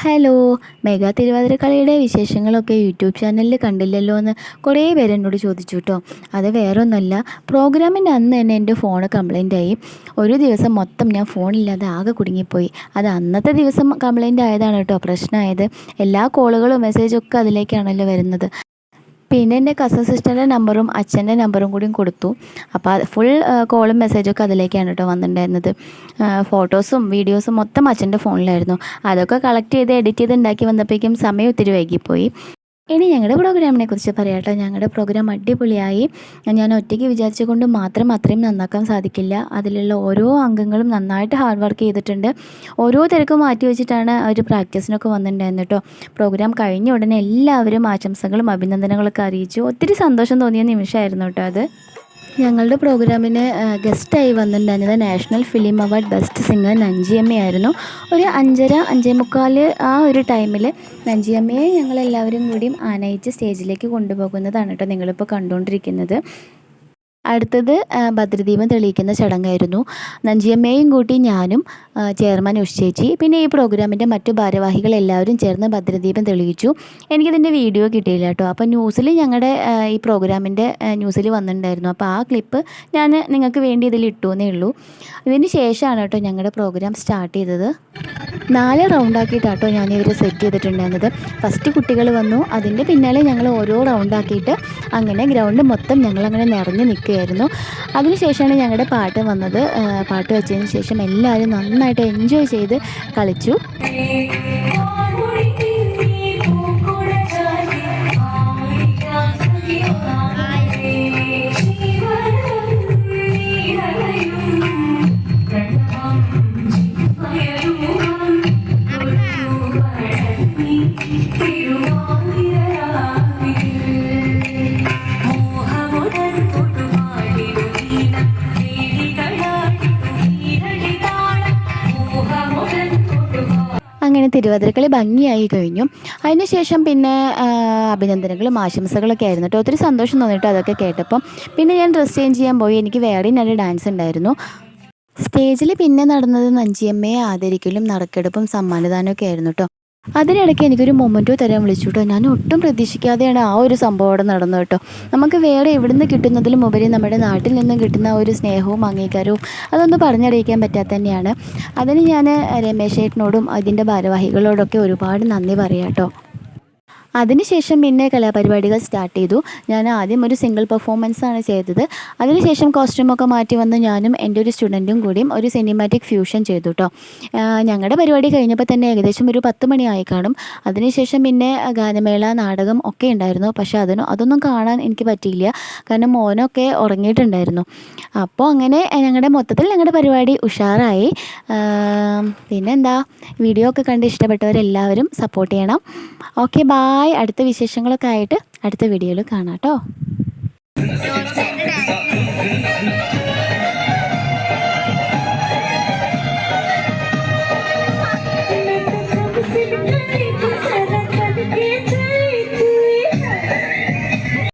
Hello, mega തിരുവാതിരക്കളിയുടെ വിശേഷങ്ങളൊക്കെ YouTube ചാനലിൽ കണ്ടില്ലല്ലോ എന്ന് കുറേ പേര് എന്നോട് ചോദിച്ചു കേട്ടോ. അത് വേറൊന്നുമല്ല, പ്രോഗ്രാമിൻ്റെ അന്ന് തന്നെ എൻ്റെ ഫോൺ കംപ്ലൈൻ്റ് ആയി. ഒരു ദിവസം മൊത്തം ഞാൻ ഫോണില്ലാതെ ആകെ കുടുങ്ങിപ്പോയി. അത് അന്നത്തെ ദിവസം കംപ്ലൈൻ്റ് ആയതാണ് കേട്ടോ പ്രശ്നമായത്. എല്ലാ കോളുകളും മെസ്സേജും ഒക്കെ അതിലേക്കാണല്ലോ വരുന്നത്. പിന്നെ എൻ്റെ കസിൻ സിസ്റ്ററിൻ്റെ നമ്പറും അച്ഛൻ്റെ നമ്പറും കൂടിയും കൊടുത്തു. അപ്പോൾ അത് ഫുൾ കോളും മെസ്സേജൊക്കെ അതിലേക്കാണ് കേട്ടോ വന്നിട്ടുണ്ടായിരുന്നത്. ഫോട്ടോസും വീഡിയോസും മൊത്തം അച്ഛൻ്റെ ഫോണിലായിരുന്നു. അതൊക്കെ കളക്ട് ചെയ്ത് എഡിറ്റ് ചെയ്ത് ഉണ്ടാക്കി വന്നപ്പോഴേക്കും സമയം ഒത്തിരി വൈകിപ്പോയി. ഇനി ഞങ്ങളുടെ പ്രോഗ്രാമിനെ കുറിച്ച് പറയാട്ടോ. ഞങ്ങളുടെ പ്രോഗ്രാം അടിപൊളിയായി. ഞാൻ ഒറ്റയ്ക്ക് വിചാരിച്ചുകൊണ്ട് മാത്രം അത്രയും നന്നാക്കാൻ സാധിക്കില്ല. അതിലുള്ള ഓരോ അംഗങ്ങളും നന്നായിട്ട് ഹാർഡ് വർക്ക് ചെയ്തിട്ടുണ്ട്. ഓരോ തിരക്കും മാറ്റി വെച്ചിട്ടാണ് ഒരു പ്രാക്ടീസിനൊക്കെ വന്നിട്ടുണ്ടായിരുന്നു കേട്ടോ. പ്രോഗ്രാം കഴിഞ്ഞ ഉടനെ എല്ലാവരും ആശംസകളും അഭിനന്ദനങ്ങളൊക്കെ അറിയിച്ചു. ഒത്തിരി സന്തോഷം തോന്നിയ നിമിഷമായിരുന്നു കേട്ടോ അത്. ഞങ്ങളുടെ പ്രോഗ്രാമിന് ഗസ്റ്റായി വന്നിട്ടുണ്ടായിരുന്നത് national film award best singer നഞ്ചിയമ്മയായിരുന്നു. ഒരു 5:30 5:45 ആ ഒരു ടൈമിൽ നഞ്ചിയമ്മയെ ഞങ്ങളെല്ലാവരും കൂടിയും ആനയിച്ച് സ്റ്റേജിലേക്ക് കൊണ്ടുപോകുന്നതാണ് കേട്ടോ നിങ്ങളിപ്പോൾ കണ്ടുകൊണ്ടിരിക്കുന്നത്. അടുത്തത് ഭദ്രദീപം തെളിയിക്കുന്ന ചടങ്ങായിരുന്നു. നഞ്ചിയമ്മയും കൂട്ടി ഞാനും ചെയർമാൻ ഉഷേച്ചി പിന്നെ ഈ പ്രോഗ്രാമിൻ്റെ മറ്റു ഭാരവാഹികൾ എല്ലാവരും ചേർന്ന് ഭദ്രദീപം തെളിയിച്ചു. എനിക്കിതിൻ്റെ വീഡിയോ കിട്ടിയില്ല കേട്ടോ. അപ്പോൾ ന്യൂസിൽ ഞങ്ങളുടെ ഈ പ്രോഗ്രാമിൻ്റെ ന്യൂസിൽ വന്നിട്ടുണ്ടായിരുന്നു. അപ്പോൾ ആ ക്ലിപ്പ് ഞാൻ നിങ്ങൾക്ക് വേണ്ടി ഇതിൽ ഇട്ടു എന്നേ ഉള്ളൂ. ഇതിന് ശേഷമാണ് കേട്ടോ ഞങ്ങളുടെ പ്രോഗ്രാം സ്റ്റാർട്ട് ചെയ്തത്. 4 റൗണ്ടാക്കിയിട്ടാട്ടോ ഞാൻ ഇവർ സെറ്റ് ചെയ്തിട്ടുണ്ടായിരുന്നത്. ഫസ്റ്റ് കുട്ടികൾ വന്നു, അതിൻ്റെ പിന്നാലെ ഞങ്ങൾ ഓരോ റൗണ്ടാക്കിയിട്ട് അങ്ങനെ ഗ്രൗണ്ട് മൊത്തം ഞങ്ങളങ്ങനെ നിറഞ്ഞു നിൽക്കുകയായിരുന്നു. അതിനുശേഷമാണ് ഞങ്ങളുടെ പാട്ട് വന്നത്. പാട്ട് വെച്ചതിന് ശേഷം എല്ലാവരും നന്നായിട്ട് എൻജോയ് ചെയ്ത് കളിച്ചു. അങ്ങനെ തിരുവാതിരക്കളി ഭംഗിയായി കഴിഞ്ഞു. അതിനുശേഷം പിന്നെ അഭിനന്ദനങ്ങളും ആശംസകളൊക്കെ ആയിരുന്നു കേട്ടോ. ഒത്തിരി സന്തോഷം തോന്നിയിട്ട് അതൊക്കെ കേട്ടപ്പം. പിന്നെ ഞാൻ ഡ്രസ്സ് ചേഞ്ച് ചെയ്യാൻ പോയി. എനിക്ക് വേറെ നല്ല ഡാൻസ് ഉണ്ടായിരുന്നു. സ്റ്റേജിൽ പിന്നെ നടന്നത് നഞ്ചിയമ്മയെ ആദരിക്കലും നറുക്കെടുപ്പും സമ്മാനദാനമൊക്കെ ആയിരുന്നു കേട്ടോ. അതിനിടയ്ക്ക് എനിക്കൊരു മൊമെൻറ്റോ തരാൻ വിളിച്ചു കേട്ടോ. ഞാൻ ഒട്ടും പ്രതീക്ഷിക്കാതെയാണ് ആ ഒരു സംഭവം അവിടെ നടന്നത് കേട്ടോ. നമുക്ക് വേറെ എവിടെ നിന്ന് കിട്ടുന്നതിലും ഉപരി നമ്മുടെ നാട്ടിൽ നിന്നും കിട്ടുന്ന ഒരു സ്നേഹവും അംഗീകാരവും അതൊന്നും പറഞ്ഞറിയിക്കാൻ പറ്റാത്ത തന്നെയാണ്. അതിന് ഞാൻ രമേശ് ഏട്ടനോടും അതിൻ്റെ ഭാരവാഹികളോടൊക്കെ ഒരുപാട് നന്ദി പറയാം കേട്ടോ. അതിനുശേഷം പിന്നെ കലാപരിപാടികൾ സ്റ്റാർട്ട് ചെയ്തു. ഞാൻ ആദ്യം ഒരു സിംഗിൾ പെർഫോമൻസാണ് ചെയ്തത്. അതിനുശേഷം കോസ്റ്റ്യൂമൊക്കെ മാറ്റി വന്ന് ഞാനും എൻ്റെ ഒരു സ്റ്റുഡൻറ്റും കൂടിയും ഒരു സിനിമാറ്റിക് ഫ്യൂഷൻ ചെയ്തു കേട്ടോ. ഞങ്ങളുടെ പരിപാടി കഴിഞ്ഞപ്പോൾ തന്നെ ഏകദേശം ഒരു 10 മണിയായി കാണും. അതിനുശേഷം പിന്നെ ഗാനമേള നാടകം ഒക്കെ ഉണ്ടായിരുന്നു. പക്ഷേ അതൊന്നും കാണാൻ എനിക്ക് പറ്റിയില്ല, കാരണം മോനൊക്കെ ഉറങ്ങിയിട്ടുണ്ടായിരുന്നു. അപ്പോൾ അങ്ങനെ ഞങ്ങളുടെ പരിപാടി ഉഷാറായി. പിന്നെന്താ, വീഡിയോ ഒക്കെ കണ്ട് ഇഷ്ടപ്പെട്ടവരെല്ലാവരും സപ്പോർട്ട് ചെയ്യണം. Okay, bye. അടുത്ത വിശേഷങ്ങളൊക്കെ ആയിട്ട് അടുത്ത വീഡിയോയിൽ കാണാം കേട്ടോ.